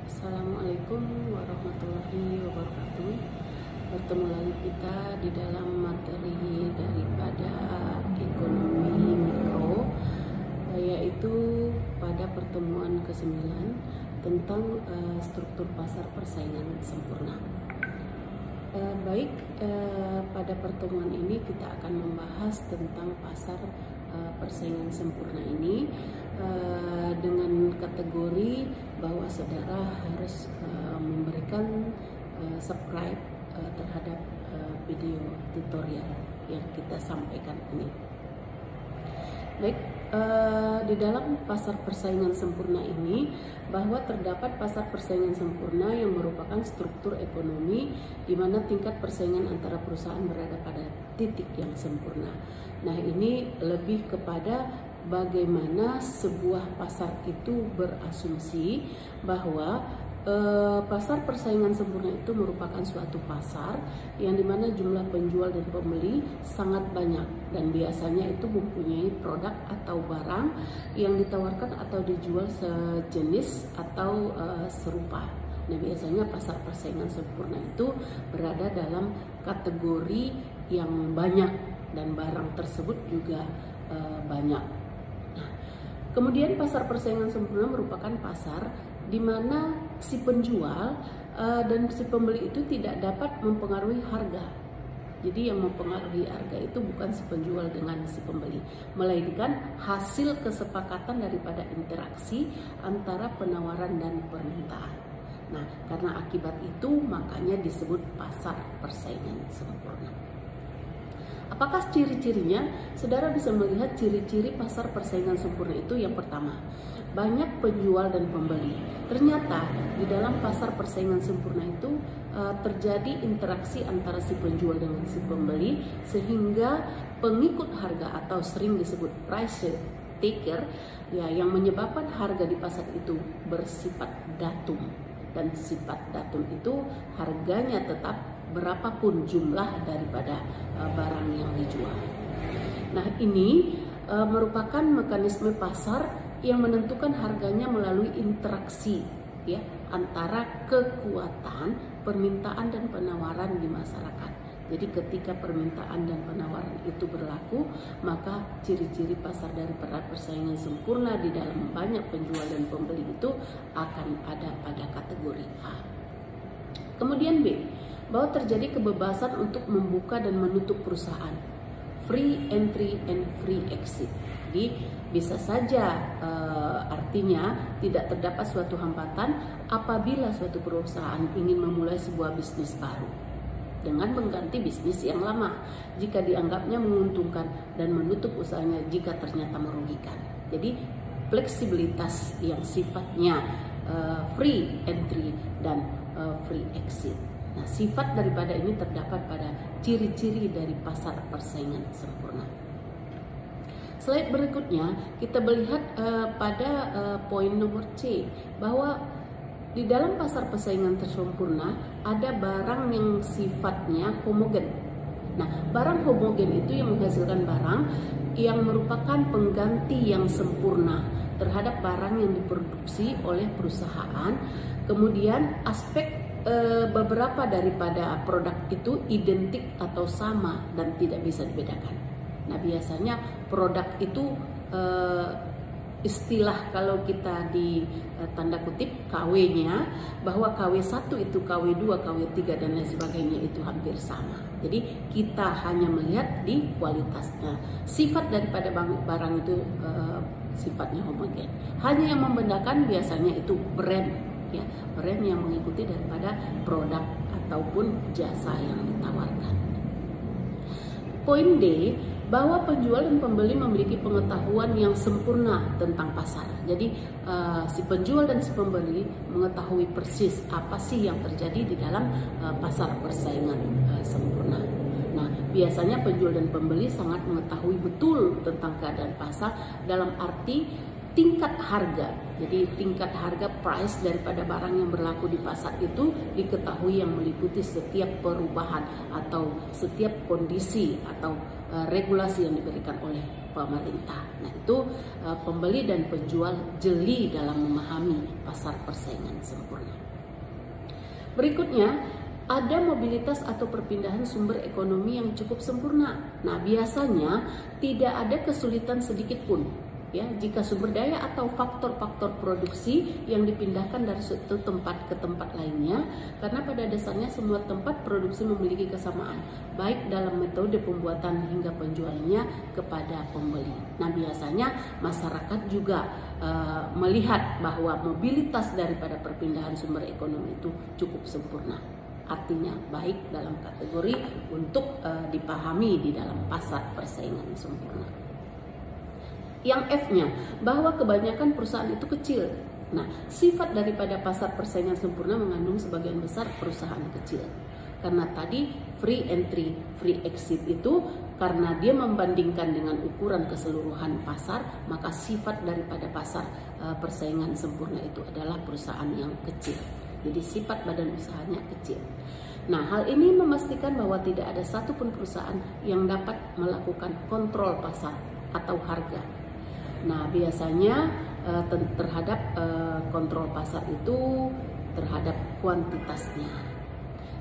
Assalamualaikum warahmatullahi wabarakatuh. Bertemu lagi kita di dalam materi daripada ekonomi mikro, yaitu pada pertemuan ke-9 tentang struktur pasar persaingan sempurna. Pada pertemuan ini kita akan membahas tentang pasar persaingan sempurna ini dengan kategori bahwa saudara harus memberikan subscribe terhadap video tutorial yang kita sampaikan ini. Di dalam pasar persaingan sempurna ini bahwa terdapat pasar persaingan sempurna yang merupakan struktur ekonomi di mana tingkat persaingan antara perusahaan berada pada titik yang sempurna. Nah, ini lebih kepada bagaimana sebuah pasar itu berasumsi bahwa pasar persaingan sempurna itu merupakan suatu pasar yang dimana jumlah penjual dan pembeli sangat banyak dan biasanya itu mempunyai produk atau barang yang ditawarkan atau dijual sejenis atau serupa. Nah, biasanya pasar persaingan sempurna itu berada dalam kategori yang banyak dan barang tersebut juga banyak. Nah, kemudian pasar persaingan sempurna merupakan pasar di mana si penjual dan si pembeli itu tidak dapat mempengaruhi harga. Jadi yang mempengaruhi harga itu bukan si penjual dengan si pembeli, melainkan hasil kesepakatan daripada interaksi antara penawaran dan permintaan. Nah, karena akibat itu makanya disebut pasar persaingan sempurna. Apakah ciri-cirinya? Saudara bisa melihat ciri-ciri pasar persaingan sempurna itu. Yang pertama, banyak penjual dan pembeli. Ternyata di dalam pasar persaingan sempurna itu terjadi interaksi antara si penjual dengan si pembeli sehingga pengikut harga atau sering disebut price taker ya, yang menyebabkan harga di pasar itu bersifat datum, dan sifat datum itu harganya tetap berapapun jumlah daripada barang yang dijual. Nah, ini merupakan mekanisme pasar yang menentukan harganya melalui interaksi ya antara kekuatan permintaan dan penawaran di masyarakat. Jadi ketika permintaan dan penawaran itu berlaku, maka ciri-ciri pasar dari persaingan sempurna di dalam banyak penjual dan pembeli itu akan ada pada kategori A. Kemudian B, bahwa terjadi kebebasan untuk membuka dan menutup perusahaan, free entry and free exit. Jadi bisa saja artinya tidak terdapat suatu hambatan apabila suatu perusahaan ingin memulai sebuah bisnis baru dengan mengganti bisnis yang lama jika dianggapnya menguntungkan dan menutup usahanya jika ternyata merugikan. Jadi fleksibilitas yang sifatnya free entry dan free exit. Nah, sifat daripada ini terdapat pada ciri-ciri dari pasar persaingan sempurna. Slide berikutnya kita melihat pada poin nomor C bahwa di dalam pasar persaingan sempurna ada barang yang sifatnya homogen. Nah, barang homogen itu yang menghasilkan barang yang merupakan pengganti yang sempurna terhadap barang yang diproduksi oleh perusahaan. Kemudian aspek beberapa daripada produk itu identik atau sama dan tidak bisa dibedakan. Nah, biasanya produk itu istilah kalau kita di tanda kutip KW-nya, bahwa KW1 itu KW2, KW3 dan lain sebagainya itu hampir sama. Jadi kita hanya melihat di kualitasnya. Sifat daripada barang itu sifatnya homogen. Hanya yang membedakan biasanya itu brand ya, brand yang mengikuti daripada produk ataupun jasa yang ditawarkan. Poin D, bahwa penjual dan pembeli memiliki pengetahuan yang sempurna tentang pasar. Jadi si penjual dan si pembeli mengetahui persis apa sih yang terjadi di dalam pasar persaingan sempurna. Nah, biasanya penjual dan pembeli sangat mengetahui betul tentang keadaan pasar dalam arti tingkat harga. Jadi tingkat harga price daripada barang yang berlaku di pasar itu diketahui yang meliputi setiap perubahan atau setiap kondisi atau regulasi yang diberikan oleh pemerintah. Nah, itu pembeli dan penjual jeli dalam memahami pasar persaingan sempurna. Berikutnya, ada mobilitas atau perpindahan sumber ekonomi yang cukup sempurna. Nah, biasanya tidak ada kesulitan sedikit pun ya jika sumber daya atau faktor-faktor produksi yang dipindahkan dari suatu tempat ke tempat lainnya, karena pada dasarnya semua tempat produksi memiliki kesamaan baik dalam metode pembuatan hingga penjualannya kepada pembeli. Nah, biasanya masyarakat juga melihat bahwa mobilitas daripada perpindahan sumber ekonomi itu cukup sempurna. Artinya baik dalam kategori untuk dipahami di dalam pasar persaingan sempurna. Yang F-nya, bahwa kebanyakan perusahaan itu kecil. Nah, sifat daripada pasar persaingan sempurna mengandung sebagian besar perusahaan kecil. Karena tadi free entry, free exit itu karena dia membandingkan dengan ukuran keseluruhan pasar, maka sifat daripada pasar persaingan sempurna itu adalah perusahaan yang kecil. Jadi sifat badan usahanya kecil. Nah, hal ini memastikan bahwa tidak ada satupun perusahaan yang dapat melakukan kontrol pasar atau harga. Nah, biasanya terhadap kontrol pasar itu terhadap kuantitasnya.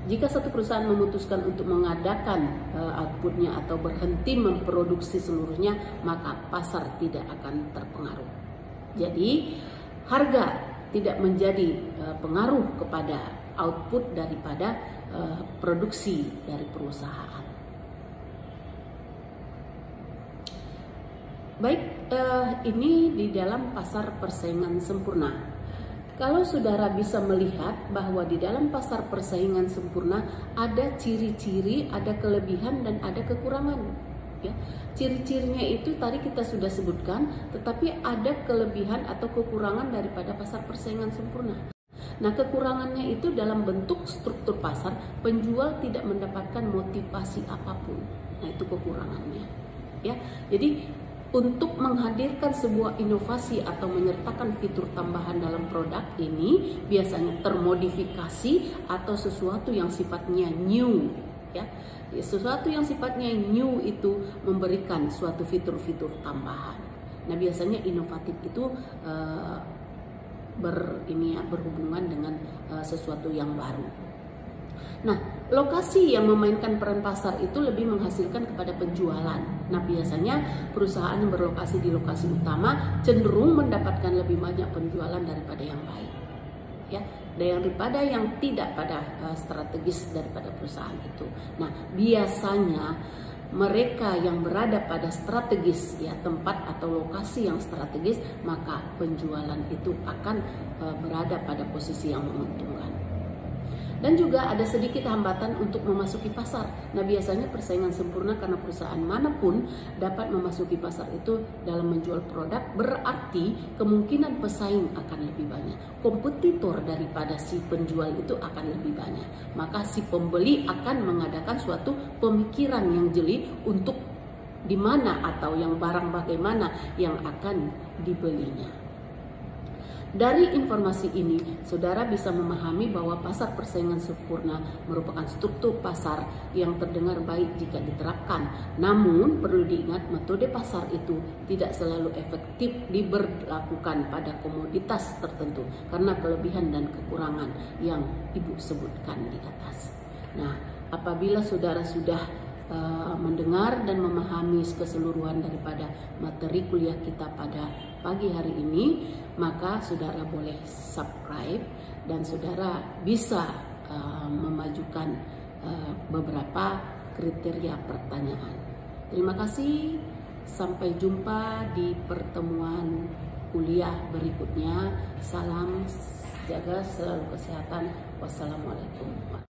Jika satu perusahaan memutuskan untuk mengadakan outputnya atau berhenti memproduksi seluruhnya, maka pasar tidak akan terpengaruh. Jadi, harga tidak menjadi pengaruh kepada output daripada produksi dari perusahaan. Baik, ini di dalam pasar persaingan sempurna. Kalau saudara bisa melihat bahwa di dalam pasar persaingan sempurna ada ciri-ciri, ada kelebihan dan ada kekurangan. Ya, ciri-cirinya itu tadi kita sudah sebutkan, tetapi ada kelebihan atau kekurangan daripada pasar persaingan sempurna. Nah, kekurangannya itu dalam bentuk struktur pasar, penjual tidak mendapatkan motivasi apapun. Nah, itu kekurangannya. Ya, jadi untuk menghadirkan sebuah inovasi atau menyertakan fitur tambahan dalam produk ini biasanya termodifikasi atau sesuatu yang sifatnya new, ya. Sesuatu yang sifatnya new itu memberikan suatu fitur-fitur tambahan. Nah, biasanya inovatif itu berhubungan dengan sesuatu yang baru. Nah, lokasi yang memainkan peran pasar itu lebih menghasilkan kepada penjualan. Nah, biasanya perusahaan yang berlokasi di lokasi utama cenderung mendapatkan lebih banyak penjualan daripada yang baik. Ya, daripada yang tidak pada strategis daripada perusahaan itu. Nah, biasanya mereka yang berada pada strategis, ya, tempat atau lokasi yang strategis, maka penjualan itu akan berada pada posisi yang menguntungkan. Dan juga ada sedikit hambatan untuk memasuki pasar. Nah, biasanya persaingan sempurna karena perusahaan manapun dapat memasuki pasar itu dalam menjual produk, berarti kemungkinan pesaing akan lebih banyak. Kompetitor daripada si penjual itu akan lebih banyak. Maka si pembeli akan mengadakan suatu pemikiran yang jeli untuk di mana atau yang barang bagaimana yang akan dibelinya. Dari informasi ini, saudara bisa memahami bahwa pasar persaingan sempurna merupakan struktur pasar yang terdengar baik jika diterapkan. Namun, perlu diingat metode pasar itu tidak selalu efektif diberlakukan pada komoditas tertentu karena kelebihan dan kekurangan yang Ibu sebutkan di atas. Nah, apabila saudara sudah mendengar dan memahami keseluruhan daripada materi kuliah kita pada pagi hari ini, maka saudara boleh subscribe dan saudara bisa memajukan beberapa kriteria pertanyaan. Terima kasih, sampai jumpa di pertemuan kuliah berikutnya. Salam, jaga selalu kesehatan. Wassalamualaikum.